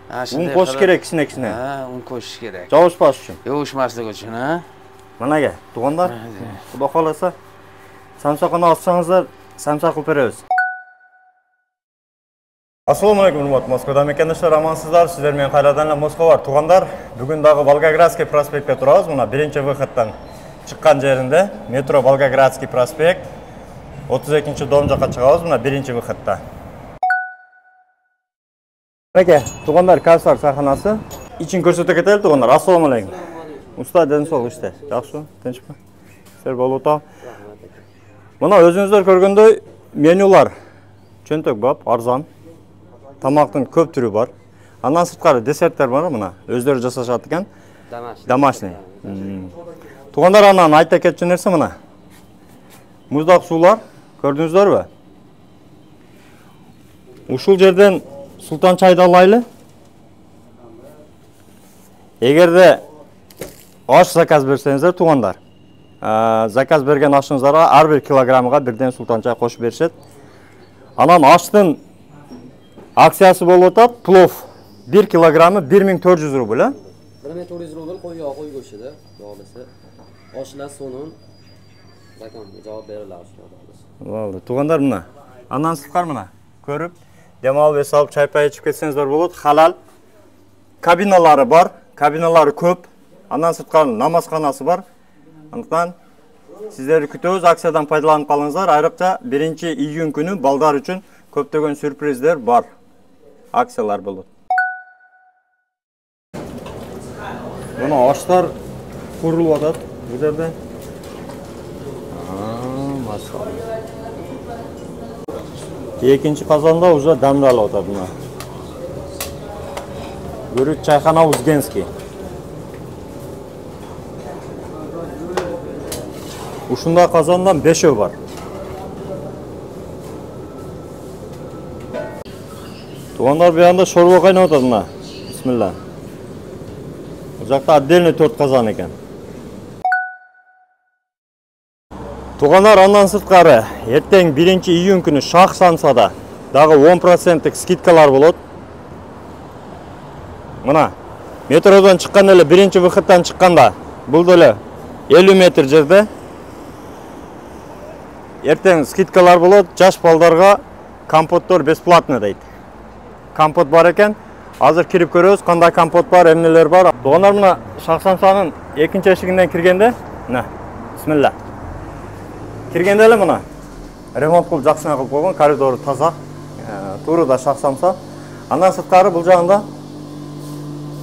Un qo'shish kerak kichkina. Ha, un qo'shish kerak. Jovushmas uchun. Yuvishmaslik uchun, ha? Managa, tug'onlar. Xudo xolasa, samsoqni olsangizlar, samsoq qilib beramiz. Assalomu alaykum, hurmatli Moskvada mekandoshlar, amansizlar. Sizlar men qayerdan Moskva var. Tug'onlar, bugun dag'i Volgogradskiy prospektga turamiz. Mana birinchi vixatdan chiqqan yerinde metro Volgogradskiy prospekt 32-dom yoqqa chiqamiz. Mana birinchi vixatda. Aka, tug'onlar Kavsar sahnasi. İçin ko'rsatib ketaylik tug'onlar. Assalomu alaykum. Usta Densog işte. Yaxshi, tinchmi? Sizlar bo'lib Mana o'zingizlar ko'rgandek menyular cho'ntak bor, arzon. Tamoqning ko'p turi bor. Andan sirtqari desertlar bor mana. O'zlari jasashadigan. Домашний. Tug'onlar anan ayta ketgan narsa mana. Muzdoq suvlar ko'rdingizlarmi? Ushul yerdan Sultan çayda alaylı. Eğerde osh zakaz bersangizlar tug'onlar. Zakaz bergan oshingizlarga har bir kilogramga birden Sultan çay qo'shib berishadi. Anan oshning aksiyasi bo'lib o'tadi. Plov 1 kilogrammi 1400 rubl. 1400 rubl qo'y yog' qo'y go'shtiga yog'lisi. Oshlar so'nin rakam javob beriladi. Valla tug'onlar mana. Anan sifqar mana. Ko'rib Demal ve salып çay pay içip ketseniz bo'ladi. Halal kabinalari bor. Kabinalari ko'p. Andan sirtqari namozxonasi bor. Aniqdan sizlarni kutamiz, aksiyadan foydalanib qolingizlar. Ayniqsa 1-iyun kuni baldar uchun ko'ptagan sürprizlar bor. Aksiyalar bo'ladi. Buni oshlar qurilyapti bu yerda. Maşallah. Ikinci qozonda уже damlalyapti buni. Guruch chayxona Uzgenskiy. Ushunda qozondan 5 var. Tug'onlar bu yanda sho'rva qaynayotadi buni. Bismillah. Bu yoqda отдельный 4 qozon ekan. Tug'onlar ondan sirtqari ertang 1-iyun kuni Shoh Samsada dag'i 10% skidkalar bo'ladi. Mana metrodan chiqqanda, birinchi vixatdan chiqqanda bo'ldi 50 metr yerda ertang skidkalar bo'ladi. Yosh baldarga kompotlar besplatno deydi. Kompot bor ekan. Hozir kirib ko'ramiz, qanday kompot bor, emneler bor. Tug'onlar mana Shoh Samsaning ikkinchi eshigidan kirganda, mana bismillah. Kirganda mana remont qilib yaxshina qilib qo'ygan, koridori toza. To'g'rida Shoh Samsa. Andan sirtqari bu joyda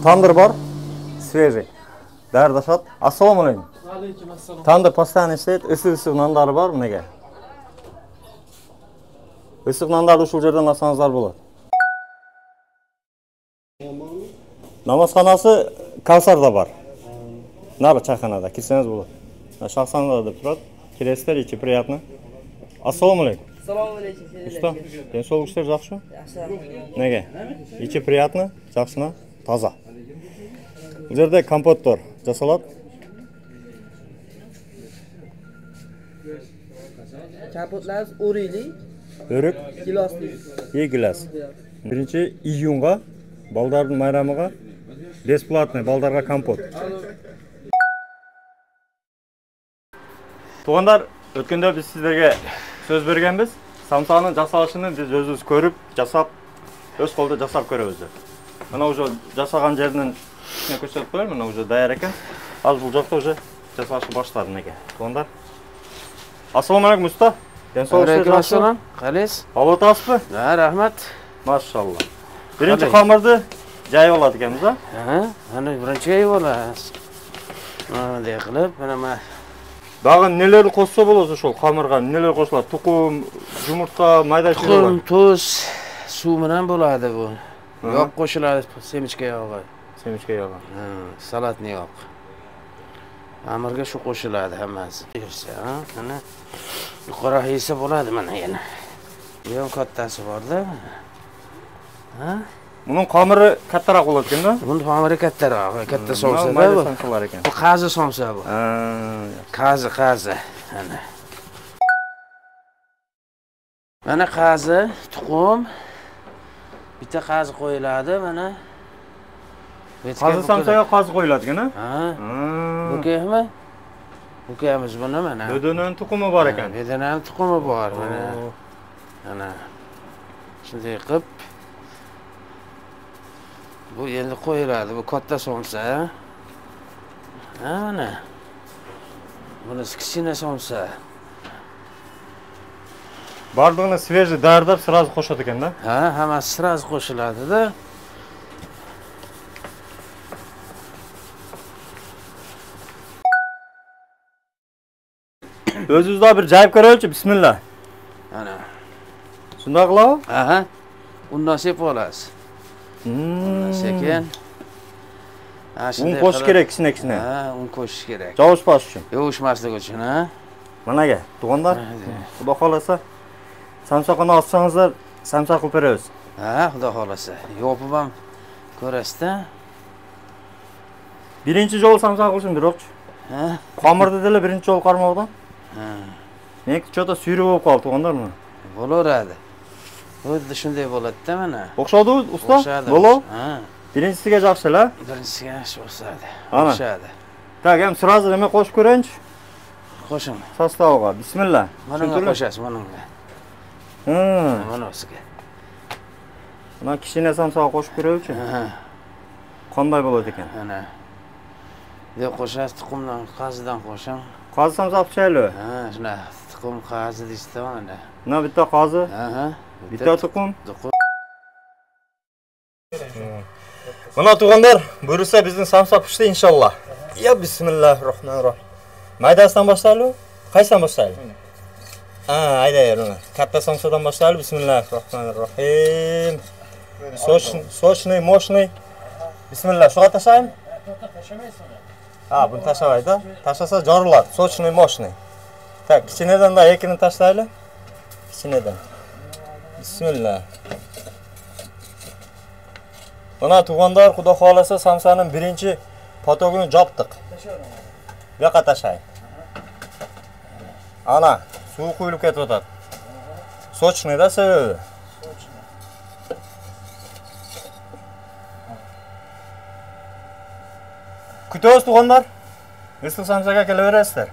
tandır bor, свежий. Dardashat. Assalomu alaykum. Alaykum assalom. Tandır postoyanно ishlaydi, issiq nondari bor bunga. Issiq nonlarni shu yerdan olsangizlar bo'ladi. Namozxonasi Kavsarda bor. Nari chayxonada kirsangiz bo'ladi. Shoh Samsada turadi. Kirasizlar, ichi приятно. Assalomu alaykum. Assalomu alaykum. Usta, denso'lik ishlar yaxshimi? Yaxshi. Nega? Ichi приятно, yaxshina, toza. Bu yerda kompotlar jasaladi. Kompotlar o'rikli, O'rik, gilosli. gilos. 1-iyunga baldarning bayramiga besplatno baldarga kompot. Tug'onlar, o'tganda biz sizlarga so'z berganmiz. Samsaning jasalishini biz o'zimiz ko'rib, jasab, o'z qo'lda jasab ko'ramiz. Mana o'sha jasagan yerning ne ko'rsatib qo'yar, mana o'sha tayyor ekan. Hozir bu joqda o'sha jasashni boshladi nega. Tug'onlar. Assalomu alaykum usta. Alaykum assalom. Qalaysiz? Havo tasmi? Ha, rahmat. Mashallah. Birinchi xamirni joy oladi ekanmiz, ha? Ha, ana birinchi joy bo'lasiz. Mana qilib, mana Dag'i neler qo'shsa bo'ladi shu xamirga? Neler qo'shiladi? Tuxum, yumurta, mayda shaylar. tuxum, tuz, suv bilan bo'ladi bu. Yog' qo'shiladi, semichka yog'i. Semichka yog'i. Ha, salatni yog'. Xamirga shu qo'shiladi hammasi. Yursa, ha, mana yuqori yesa bo'ladi mana yana. Bu ham kattasi bor-da. Ha? Buning xamiri kattaroq bo'ladi ekan-da? Buni xamiri kattaroq, katta somsa bu. Mayda somsalar ekan. Bu qazi somsa bu. Ha, Qazi. Ana. Mana qazi, tuxum. Bitta qazi qo'yiladi, mana Qazi samsaga qazi qo'yiladigan, ha? Ha. Bukakmi? Bukamiz buni mana. Bedenen tuxumi bor ekan. Bedenan tuxumi bor mana. Ana. Shunday qilib bu endi qo'yiladi. Bu katta somsa. Ha mana. Bunisi kichkina somsa. Bardog'ini svejiy dardab sразу qo'shadi ekanda. Ha, hammasi sразу qo'shiladi-da. O'zingizda bir jayib ko'raylik, bismillah. Ana. Shunday qilib? Aha. Undan sepib olasiz. Sekin. Un qo'shish kerak kichkina. Ha, un qo'shish kerak. Jovushmas uchun. Yovishmaslik uchun, ha? Managa, tug'onlar. Xudo xolasa, samsoqni olsangizlar, samsoq qilib beramiz. Ha, xudo xolasa. Yopib ham ko'rasiz-da. Birinchi jo'l samsoq qilishim kerakchi. Ha? Qamir dedilar birinchi jo'l qarmoqdan. Ha. Meniki cho'ta suyri bo'lib qoldi tug'onlar buni. Bo'laveradi. Xuddi shunday bo'ladi-da mana. O'xshadi usta? O'xshadi. Bo'lo. Ha. Birincisiga yaxshilar. Birinchisiga yaxshi o'xshadi. Ana. O'xshadi. Tak, ham sразу nima qo'shib ko'raychi? Qo'shing. Sostaviga. Bismillah. Mana qo'shasiz bunga. Mana o'siga. Mana kichkina samsoq qo'shib ko'raychi. Ha. Qanday bo'ladi ekan? Ana. Deb qo'shasiz tuxumdan, qazidan qo'shing. Qozi samsoq pichayli. Ha, shuna tuxum qazi deysiz mana. Mana bitta qozi, Aha. bitta tuxum. Tuxum. Mana tug'onlar, buyursa bizning samsoq pishdi inshaalloh. Ya bismillahirrohmanirrohim. Maydasidan boshlaylik? Qaysidan boshlaylik? Ha, aydaver uni. Katta samsoqdan boshlaylik. Bismillahirrohmanirrohim. Sochniy, moshniy. Bismillah, shuga tashlaymi? Ha, buni tashlamaydi. Tashlasa joriladi. Sochniy, moshniy. Tak, kichkinadan da ekini tashlaylik. Kichkinadan. Bismillah. Mana tug'onlar, xudo xolasa samsaning birinchi potogini jopdik. Bu yoqqa tashlay. Ana, suv quyilib ketadi. Sochniy-da sevi. Kutamiz tug'onlar. Issiq samsaga kelaverasizlar.